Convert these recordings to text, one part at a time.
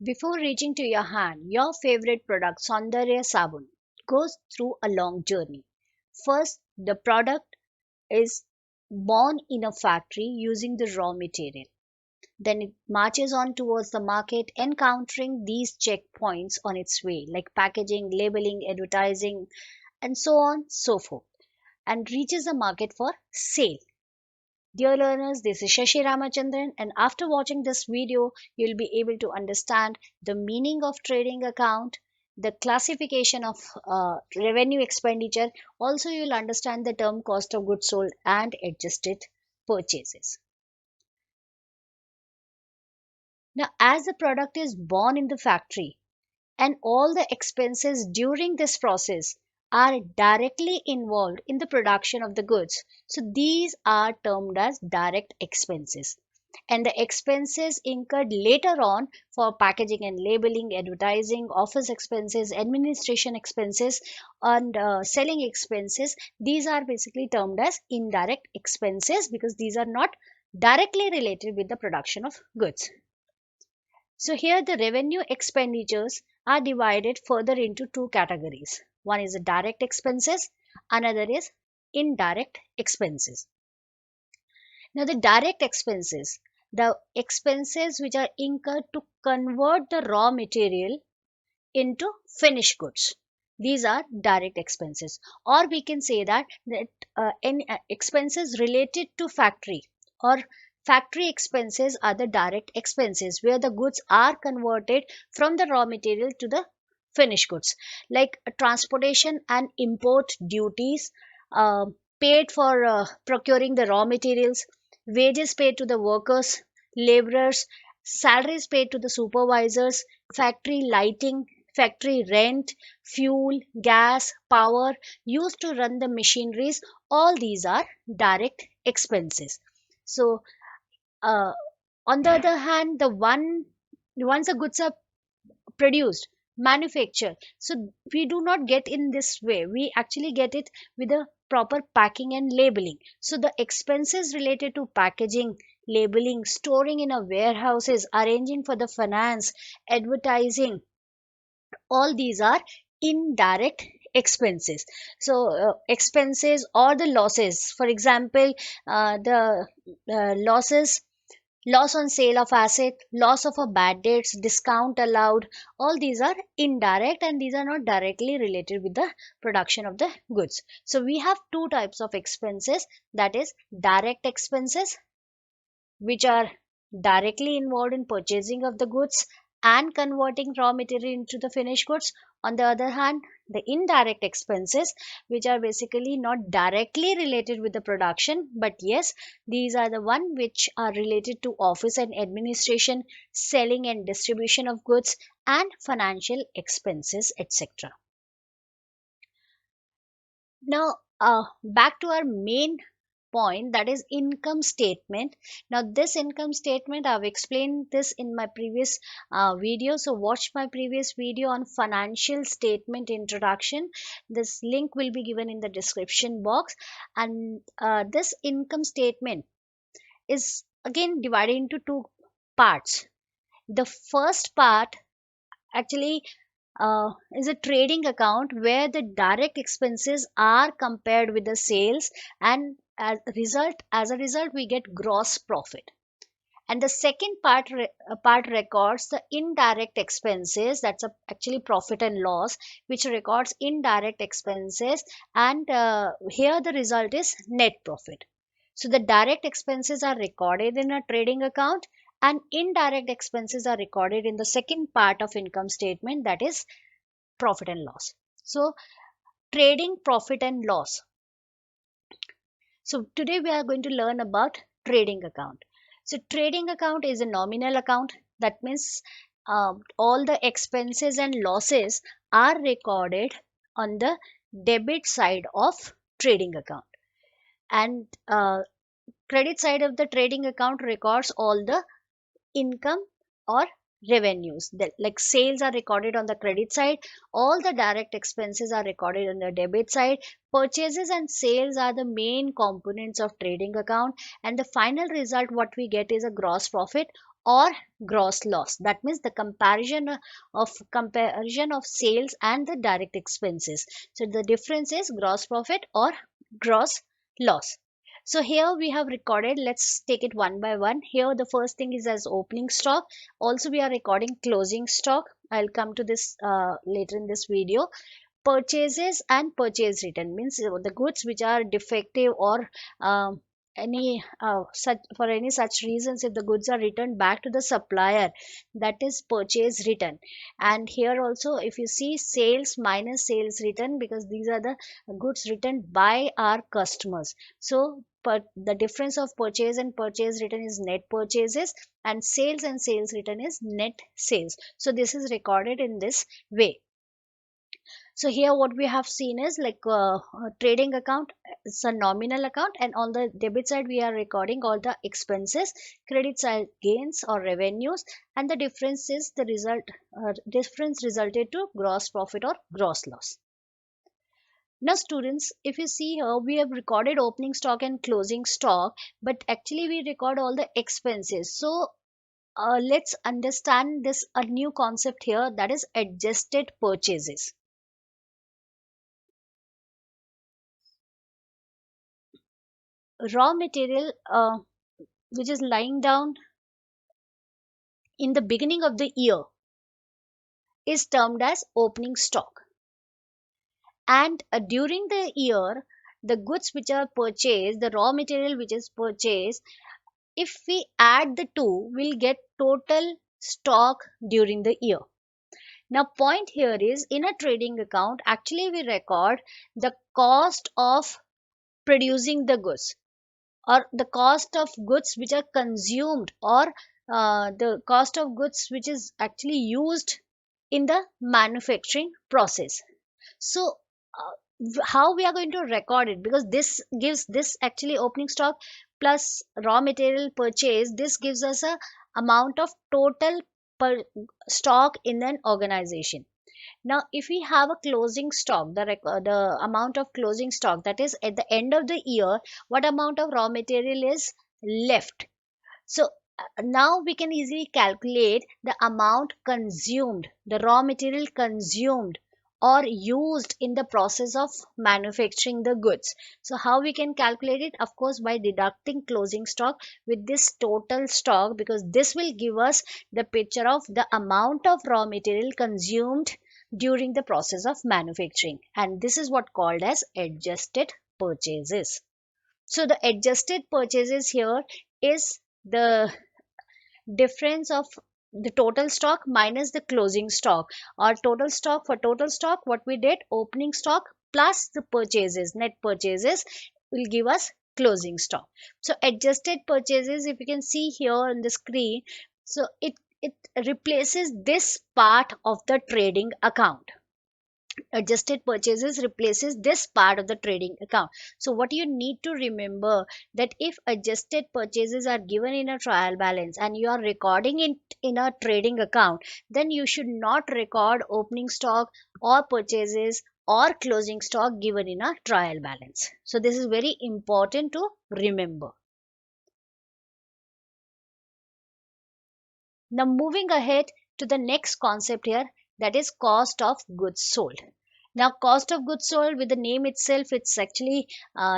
Before reaching to your hand, your favorite product, Saundarya Sabun, goes through a long journey. First, the product is born in a factory using the raw material. Then it marches on towards the market, encountering these checkpoints on its way, like packaging, labeling, advertising, and so on, so forth, and reaches the market for sale. Dear learners, this is Shashi Ramachandran, and after watching this video, you'll be able to understand the meaning of trading account, the classification of revenue expenditure. Also, you'll understand the term cost of goods sold and adjusted purchases. Now, as the product is born in the factory, and all the expenses during this process are directly involved in the production of the goods. So these are termed as direct expenses. And the expenses incurred later on for packaging and labeling, advertising, office expenses, administration expenses, and selling expenses, these are basically termed as indirect expenses because these are not directly related with the production of goods. So here the revenue expenditures are divided further into two categories. One is the direct expenses, another is indirect expenses. Now the direct expenses, the expenses which are incurred to convert the raw material into finished goods. These are direct expenses, or we can say that any expenses related to factory or factory expenses are the direct expenses where the goods are converted from the raw material to the finished goods, like transportation and import duties, uh, paid for procuring the raw materials, wages paid to the workers, laborers, salaries paid to the supervisors, factory lighting, factory rent, fuel, gas, power used to run the machineries. All these are direct expenses. So, uh, on the other hand, once the goods are produced, manufactured, so we do not get in this way. We actually get it with a proper packing and labeling. So the expenses related to packaging, labeling, storing in a warehouses, arranging for the finance, advertising, all these are indirect expenses. So expenses or the losses, for example, the losses, loss on sale of asset, loss of a bad debts, discount allowed, all these are indirect and these are not directly related with the production of the goods. So we have two types of expenses, that is direct expenses, which are directly involved in purchasing of the goods and converting raw material into the finished goods. On the other hand, the indirect expenses, which are basically not directly related with the production, but yes, these are the one which are related to office and administration, selling and distribution of goods, and financial expenses, etc. Now, back to our main point, that is income statement. Now this income statement, I've explained this in my previous video, so watch my previous video on financial statement introduction. This link will be given in the description box. And this income statement is again divided into two parts. The first part actually is a trading account where the direct expenses are compared with the sales, and as a result we get gross profit. And the second part records the indirect expenses, that's actually profit and loss, which records indirect expenses, and here the result is net profit. So the direct expenses are recorded in a trading account and indirect expenses are recorded in the second part of income statement, that is profit and loss. So trading profit and loss. So today we are going to learn about trading account. So trading account is a nominal account. That means all the expenses and losses are recorded on the debit side of trading account, and credit side of the trading account records all the income or revenues. Like sales are recorded on the credit side, all the direct expenses are recorded on the debit side. Purchases and sales are the main components of trading account, and the final result what we get is a gross profit or gross loss. That means the comparison of sales and the direct expenses. So the difference is gross profit or gross loss. So here we have recorded, let's take it one by one. Here the first thing is as opening stock. Also we are recording closing stock. I'll come to this later in this video. Purchases and purchase return means the goods which are defective or any such for any such reasons, if the goods are returned back to the supplier, that is purchase return. And here also if you see sales minus sales return, because these are the goods returned by our customers. So the difference of purchase and purchase return is net purchases, and sales return is net sales. So this is recorded in this way. So here what we have seen is like a trading account, it's a nominal account, and on the debit side we are recording all the expenses, credit side gains or revenues, and the difference is the difference resulted to gross profit or gross loss. Now students, if you see here, we have recorded opening stock and closing stock, but actually we record all the expenses. So let's understand this a new concept here, that is adjusted purchases. Raw material which is lying down in the beginning of the year is termed as opening stock, and during the year the goods which are purchased, the raw material which is purchased, if we add the two, we'll get total stock during the year. Now point here is, in a trading account actually we record the cost of producing the goods, or the cost of goods which are consumed, or the cost of goods which is actually used in the manufacturing process. So how we are going to record it, because this gives this actually opening stock plus raw material purchase, this gives us a amount of total per stock in an organization. Now if we have a closing stock, the amount of closing stock, that is at the end of the year what amount of raw material is left. So now we can easily calculate the amount consumed, the raw material consumed or used in the process of manufacturing the goods. So how we can calculate it? Of course by deducting closing stock with this total stock, because this will give us the picture of the amount of raw material consumed during the process of manufacturing, and this is what called as adjusted purchases. So the adjusted purchases here is the difference of the total stock minus the closing stock, or total stock. For total stock what we did, opening stock plus the purchases, net purchases, will give us closing stock. So adjusted purchases, if you can see here on the screen, so it replaces this part of the trading account. Adjusted purchases replaces this part of the trading account. So what you need to remember, that if adjusted purchases are given in a trial balance and you are recording it in a trading account, then you should not record opening stock or purchases or closing stock given in a trial balance. So this is very important to remember. Now moving ahead to the next concept here, that is cost of goods sold. Now cost of goods sold, with the name itself, it's actually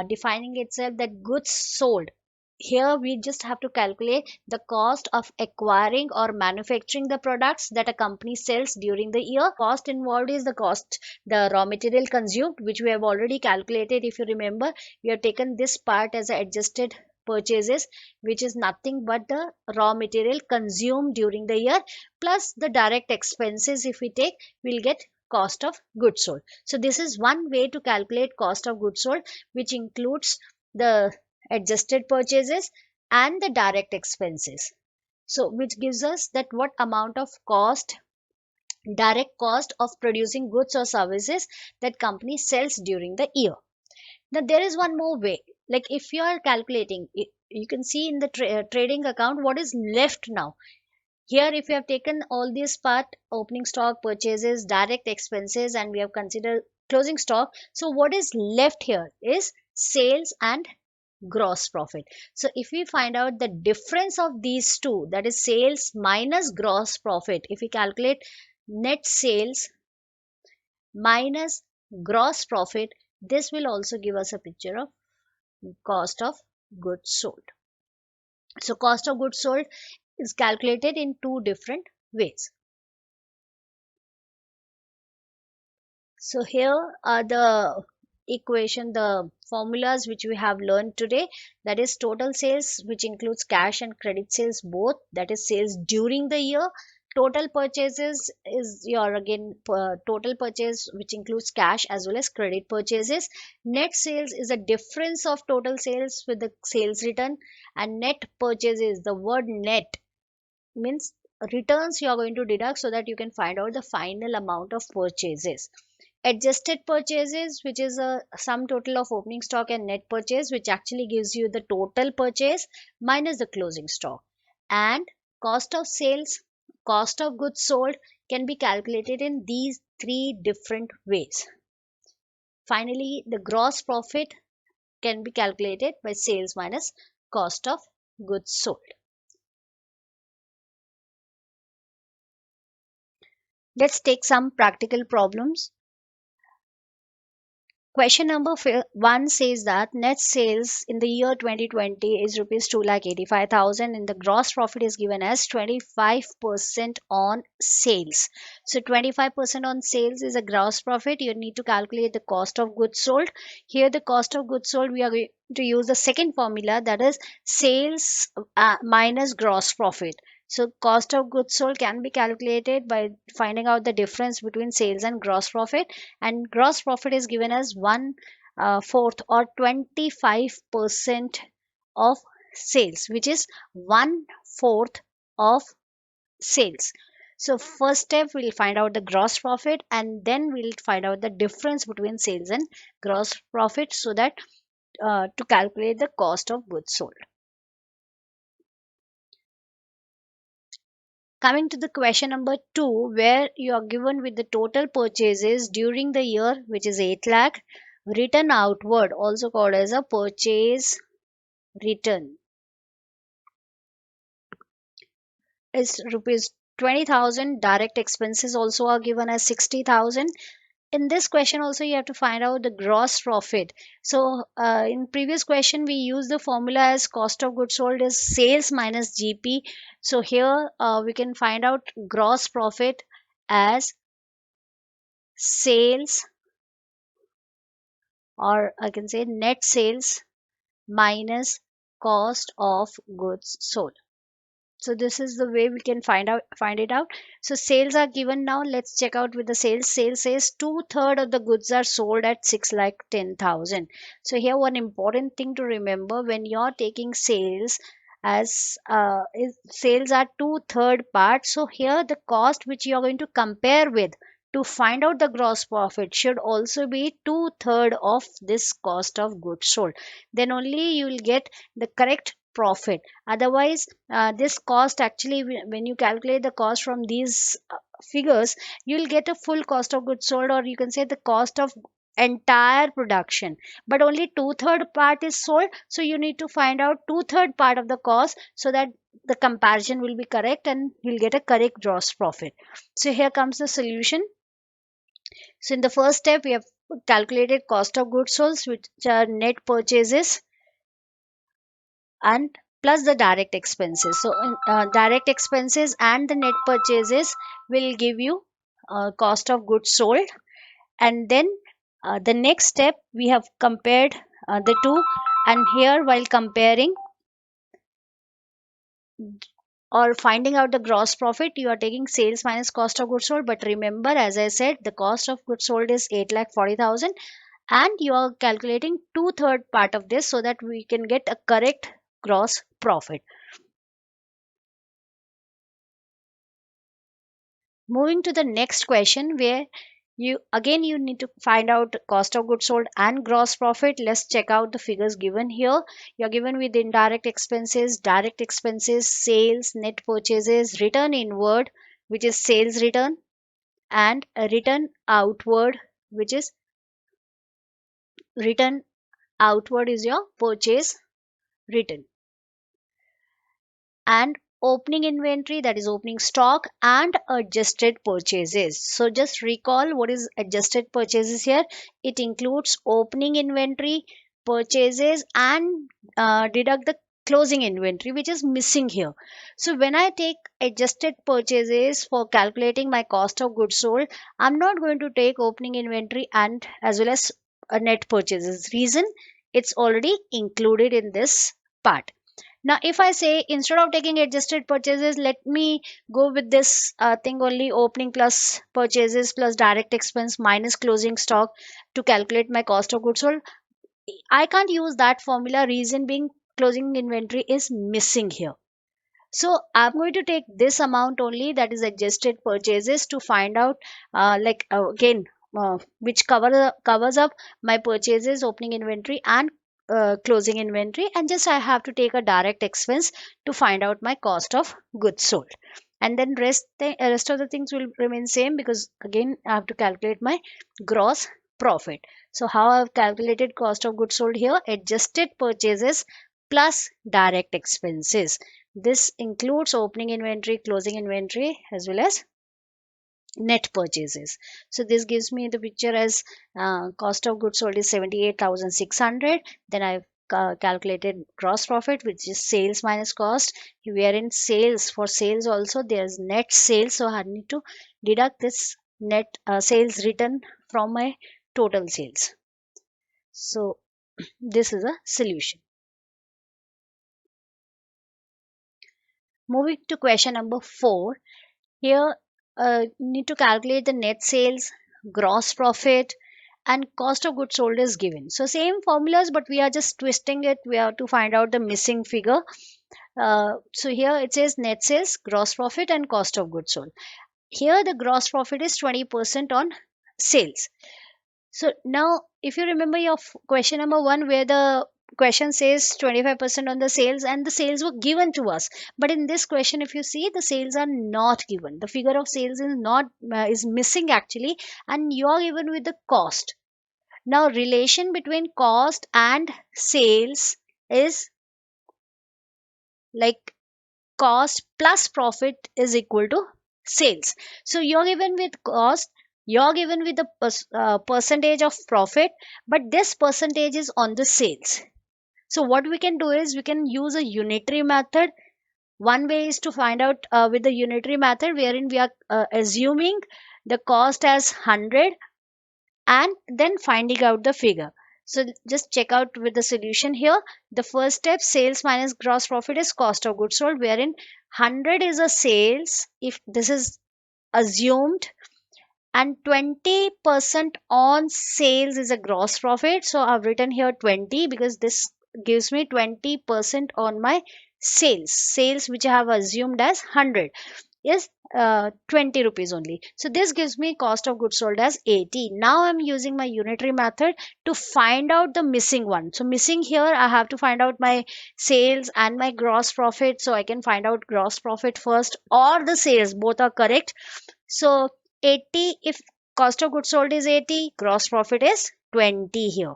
defining itself that goods sold. Here we just have to calculate the cost of acquiring or manufacturing the products that a company sells during the year. Cost involved is the cost, the raw material consumed, which we have already calculated. If you remember, we have taken this part as a adjusted purchases, which is nothing but the raw material consumed during the year plus the direct expenses. If we take, we'll get cost of goods sold. So this is one way to calculate cost of goods sold, which includes the adjusted purchases and the direct expenses. So which gives us that what amount of cost, direct cost of producing goods or services that company sells during the year. Now there is one more way, like if you are calculating, you can see in the trading account what is left now. Here if you have taken all this part, opening stock, purchases, direct expenses, and we have considered closing stock, so what is left here is sales and gross profit. So if we find out the difference of these two, that is sales minus gross profit, if we calculate net sales minus gross profit, this will also give us a picture of cost of goods sold. So cost of goods sold is calculated in two different ways. So here are the the formulas which we have learned today. That is total sales, which includes cash and credit sales both. That is sales during the year. Total purchases is your again total purchase, which includes cash as well as credit purchases. Net sales is a difference of total sales with the sales return, and net purchases, the word net means returns you are going to deduct so that you can find out the final amount of purchases. Adjusted purchases, which is a sum total of opening stock and net purchase, which actually gives you the total purchase minus the closing stock. And cost of sales, cost of goods sold can be calculated in these three different ways. Finally, the gross profit can be calculated by sales minus cost of goods sold. Let's take some practical problems. Question number 1 says that net sales in the year 2020 is rupees 2,85,000 and the gross profit is given as 25% on sales. So 25% on sales is a gross profit. You need to calculate the cost of goods sold. Here the cost of goods sold, we are going to use the second formula, that is sales minus gross profit. So cost of goods sold can be calculated by finding out the difference between sales and gross profit, and gross profit is given as one fourth or 25% of sales, which is one fourth of sales. So first step, we'll find out the gross profit and then we'll find out the difference between sales and gross profit, so that to calculate the cost of goods sold. Coming to the question number 2, where you are given with the total purchases during the year, which is 8 lakh, return outward, also called as a purchase return, is rupees 20,000. Direct expenses also are given as 60,000. In this question also you have to find out the gross profit. So in previous question we used the formula as cost of goods sold is sales minus GP. So here we can find out gross profit as sales, or I can say net sales minus cost of goods sold. So this is the way we can find it out. So sales are given now. Let's check out with the sales. Sales says 2/3 of the goods are sold at 6,10,000. So here one important thing to remember when you're taking sales as sales are 2/3 part. So here the cost which you are going to compare with to find out the gross profit should also be 2/3 of this cost of goods sold. Then only you will get the correct profit. Otherwise this cost actually, when you calculate the cost from these figures, you'll get a full cost of goods sold, or you can say the cost of entire production, but only 2/3 part is sold. So you need to find out 2/3 part of the cost so that the comparison will be correct and you'll get a correct gross profit. So here comes the solution. So in the first step we have calculated cost of goods sold, which are net purchases and plus the direct expenses. So direct expenses and the net purchases will give you cost of goods sold. And then the next step we have compared the two, and here while comparing or finding out the gross profit, you are taking sales minus cost of goods sold. But remember, as I said, the cost of goods sold is 8,40,000 and you are calculating 2/3 part of this so that we can get a correct gross profit. Moving to the next question, where you need to find out cost of goods sold and gross profit. Let's check out the figures given here. You're given with indirect expenses, direct expenses, sales, net purchases, return inward, which is sales return, and a return outward, which is return outward is your purchase written, and opening inventory, that is opening stock, and adjusted purchases. So just recall what is adjusted purchases here. It includes opening inventory, purchases, and deduct the closing inventory which is missing here. So when I take adjusted purchases for calculating my cost of goods sold, I'm not going to take opening inventory and as well as net purchases. Reason, it's already included in this part. Now, if I say instead of taking adjusted purchases, let me go with this thing only, opening plus purchases plus direct expense minus closing stock to calculate my cost of goods sold. I can't use that formula. Reason being, closing inventory is missing here. So I'm going to take this amount only, that is adjusted purchases, to find out again which covers up my purchases, opening inventory, and closing inventory, and just I have to take a direct expense to find out my cost of goods sold, and then rest of the things will remain same, because again I have to calculate my gross profit. So how I've calculated cost of goods sold here, adjusted purchases plus direct expenses. This includes opening inventory, closing inventory, as well as net purchases. So this gives me the picture as cost of goods sold is 78,600. Then I've calculated gross profit, which is sales minus cost. We are in sales. For sales also there's net sales, so I need to deduct this net sales written from my total sales. So this is a solution. Moving to question number 4. Here, need to calculate the net sales, gross profit, and cost of goods sold is given. So same formulas, but we are just twisting it. We have to find out the missing figure. So here it says net sales, gross profit, and cost of goods sold. Here the gross profit is 20% on sales. So now, if you remember your question number 1, where the question says 25% on the sales and the sales were given to us, but in this question, if you see, the sales are not given. The figure of sales is not is missing actually, and you are given with the cost. Now, relation between cost and sales is like cost plus profit is equal to sales. So you're given with cost, you're given with the percentage of profit, but this percentage is on the sales. So what we can do is we can use a unitary method. One way is to find out with the unitary method, wherein we are assuming the cost as 100 and then finding out the figure. So just check out with the solution here. The first step, sales minus gross profit, is cost of goods sold, wherein 100 is a sales if this is assumed, and 20% on sales is a gross profit. So I've written here 20 because this gives me 20% on my sales which I have assumed as 100 is 20 rupees only. So this gives me cost of goods sold as 80. Now I'm using my unitary method to find out the missing one. So missing here, I have to find out my sales and my gross profit. So I can find out gross profit first or the sales, both are correct. So 80, if cost of goods sold is 80, gross profit is 20 here.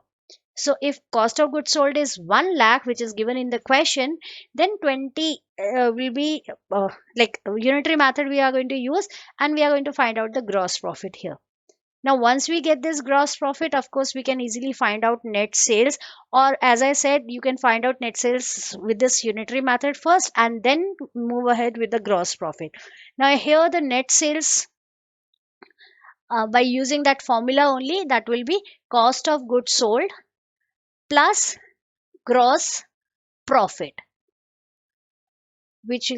So if cost of goods sold is 1 lakh, which is given in the question, then 20 will be like unitary method we are going to use, and we are going to find out the gross profit here. Now, once we get this gross profit, of course, we can easily find out net sales, or as I said, you can find out net sales with this unitary method first and then move ahead with the gross profit. Now, here the net sales by using that formula only, that will be cost of goods sold plus gross profit, which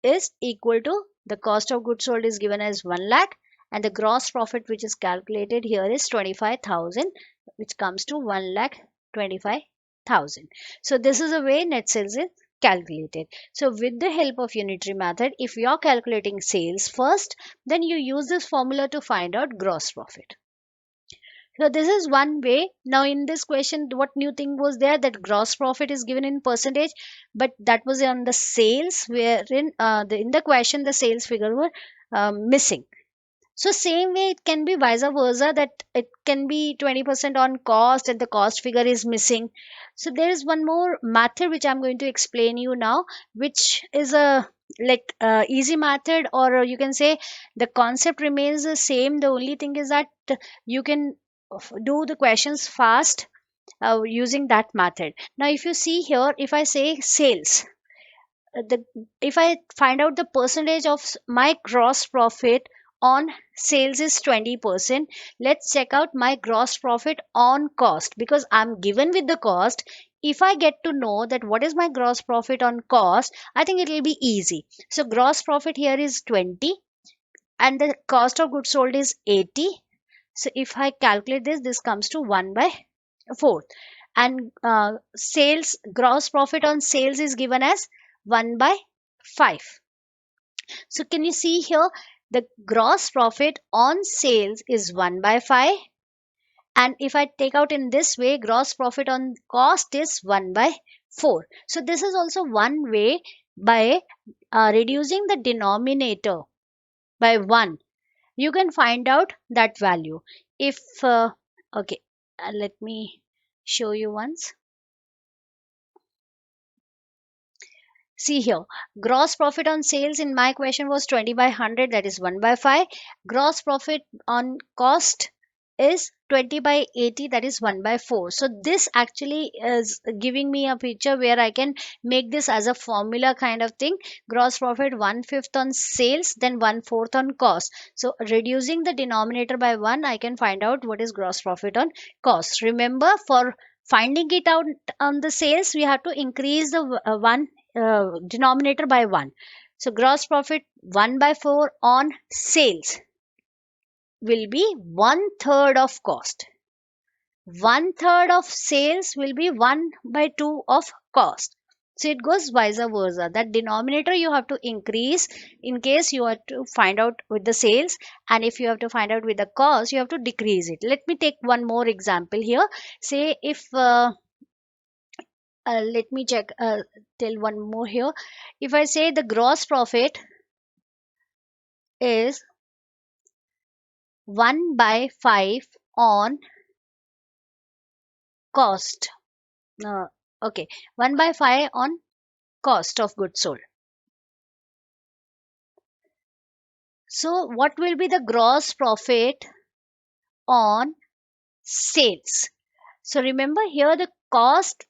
is equal to the cost of goods sold is given as 1 lakh, and the gross profit which is calculated here is 25,000, which comes to 1 lakh 25,000. So this is the way net sales is calculated. So with the help of unitary method, if you are calculating sales first, then you use this formula to find out gross profit. So this is one way. Now in this question, what new thing was there, that gross profit is given in percentage, but that was on the sales, wherein in the question the sales figure were missing. So same way it can be vice versa, that it can be 20% on cost and the cost figure is missing. So there is one more method which I'm going to explain you now, which is a like easy method, or you can say the concept remains the same. The only thing is that you can do the questions fast using that method. Now if you see here, if I say sales, the if I find out the percentage of my gross profit on sales is 20%, let's check out my gross profit on cost, because I'm given with the cost. If I get to know that what is my gross profit on cost, I think it will be easy. So gross profit here is 20 and the cost of goods sold is 80. So if I calculate this, this comes to 1 by 4. And sales gross profit on sales is given as 1 by 5. So can you see here, the gross profit on sales is 1 by 5, and if I take out in this way, gross profit on cost is 1 by 4. So this is also one way, by reducing the denominator by 1, you can find out that value. If okay, let me show you once. See here, gross profit on sales in my question was 20 by 100, that is 1 by 5. Gross profit on cost is 20 by 80, that is 1 by 4. So this actually is giving me a picture where I can make this as a formula kind of thing. Gross profit 1/5 on sales, then 1/4 on cost. So reducing the denominator by 1, I can find out what is gross profit on cost. Remember, for finding it out on the sales, we have to increase the one denominator by 1. So gross profit 1 by 4 on sales will be 1/3 of cost. 1/3 of sales will be 1 by 2 of cost. So it goes vice versa. That denominator you have to increase in case you have to find out with the sales, and if you have to find out with the cost, you have to decrease it. Let me take one more example here. Say if let me check, tell one more here. If I say the gross profit is 1 by 5 on cost. Uh, okay, 1 by 5 on cost of goods sold. So, what will be the gross profit on sales? So, remember here the cost,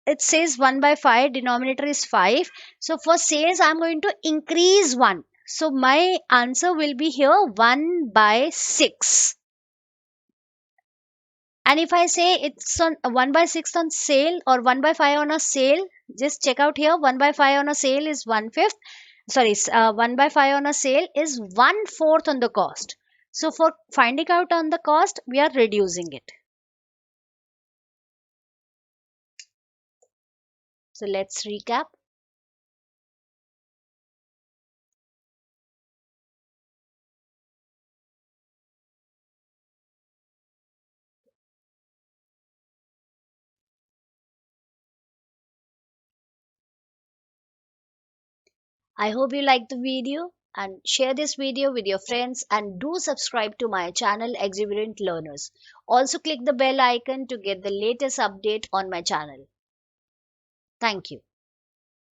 it says 1 by 5, denominator is 5. So, for sales, I'm going to increase 1. So, my answer will be here 1 by 6. And if I say it's on 1 by 6 on sale or 1 by 5 on a sale, just check out here, 1 by 5 on a sale is 1/5. Sorry, 1 by 5 on a sale is 1/4 on the cost. So for finding out on the cost, we are reducing it. So let's recap. I hope you liked the video and share this video with your friends, and do subscribe to my channel Exuberant Learners. Also click the bell icon to get the latest update on my channel. Thank you.